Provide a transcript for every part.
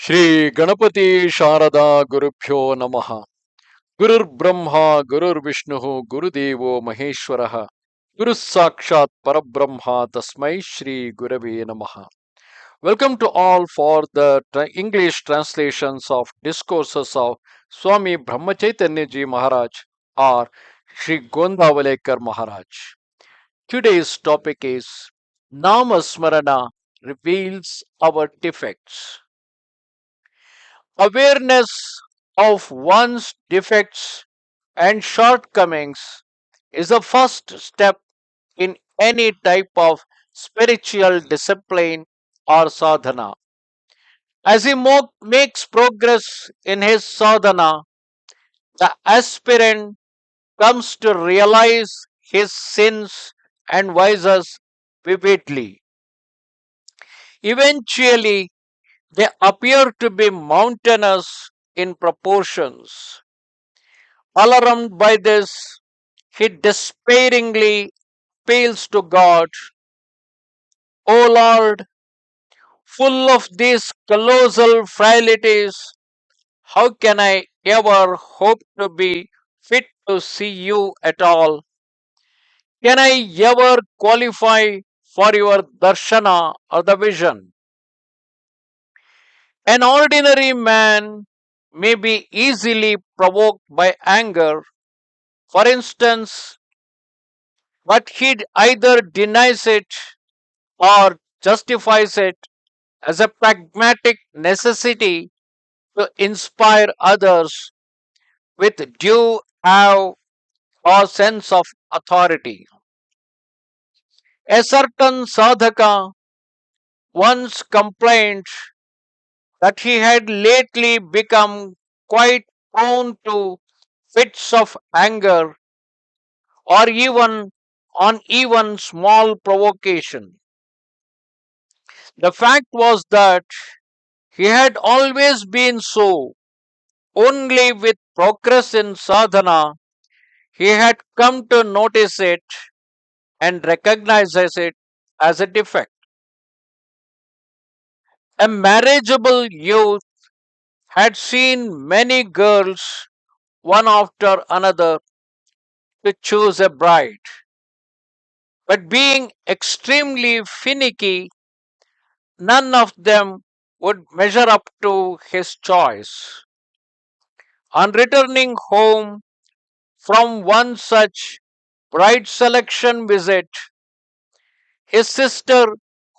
ಶ್ರೀ ಗಣಪತಿ ಶಾರದಾ ಗುರುಭ್ಯೋ ನಮಃ. ಗುರುರ್ ಬ್ರಹ್ಮ ಗುರುರ್ ವಿಷ್ಣು ಗುರುದೇವೋ ಮಹೇಶ್ವರ ಗುರು ಸಾಕ್ಷಾತ್ ಪರಬ್ರಹ್ಮ ತಸ್ಮೈ ಶ್ರೀ ಗುರವೇ ನಮಃ. Welcome to all for the English translations of discourses of Swami Brahmachaitanya Ji Maharaj or Sri Gondavalekar Maharaj. Today's topic is Namasmarana reveals our defects. Awareness of one's defects and shortcomings is the first step in any type of spiritual discipline or sadhana. As he makes progress in his sadhana, the aspirant comes to realize his sins and vices vividly. Eventually, they appear to be mountainous in proportions. Alarmed by this, he despairingly appeals to God, O Lord, full of these colossal frailties, how can I ever hope to be fit to see you at all? Can I ever qualify for your darshana or the vision? An ordinary man may be easily provoked by anger, for instance, but he either denies it or justifies it as a pragmatic necessity to inspire others with due awe or sense of authority. A certain sadhaka once complained that he had lately become quite prone to fits of anger or even small provocation. The fact was that he had always been so. Only with progress in sadhana he had come to notice it and recognizes it as a defect. A marriageable youth had seen many girls one after another to choose a bride, but being extremely finicky, none of them would measure up to his choice. On returning home from one such bride selection visit, his sister,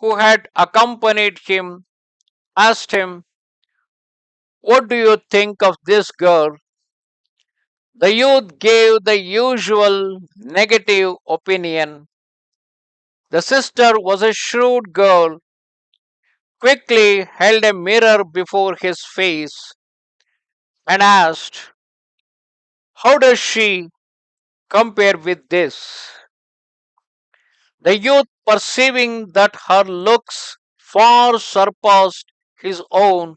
who had accompanied him, asked him, What do you think of this girl? The youth gave the usual negative opinion. The sister was a shrewd girl, quickly held a mirror before his face and asked, How does she compare with this? The youth, perceiving that her looks far surpassed his own,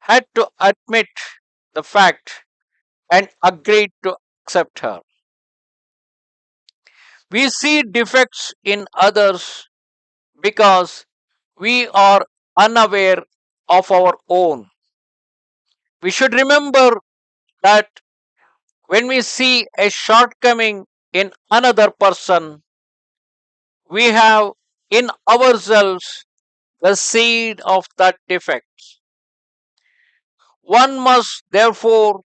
had to admit the fact and agreed to accept her. We see defects in others because we are unaware of our own. We should remember that when we see a shortcoming in another person, we have in ourselves the seed of that defect. One must therefore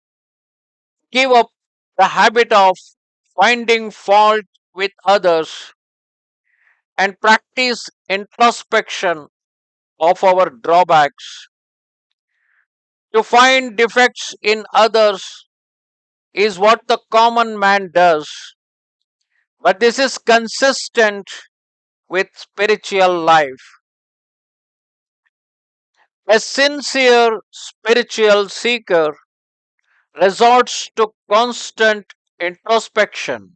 give up the habit of finding fault with others and practice introspection of our drawbacks. To find defects in others is what the common man does, but this is consistent with spiritual life. A sincere spiritual seeker resorts to constant introspection.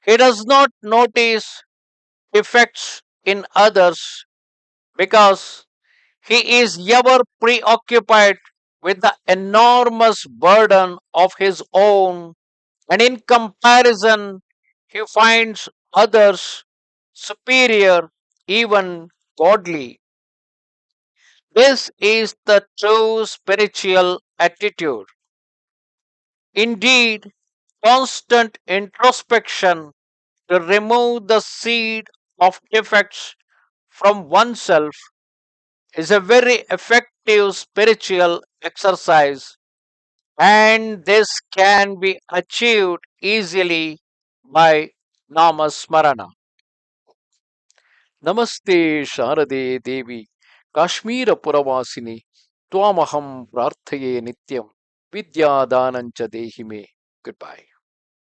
He does not notice defects in others because he is ever preoccupied with the enormous burden of his own, and in comparison, he finds others superior, even godly. This is the true spiritual attitude. Indeed, constant introspection to remove the seed of defects from oneself is a very effective spiritual exercise, and this can be achieved easily by Namasmarana. Namaste Sharade Devi, Kashmira Puravasini, Twamaham Prarthaye Nityam, Vidya Danancha Dehime. Goodbye.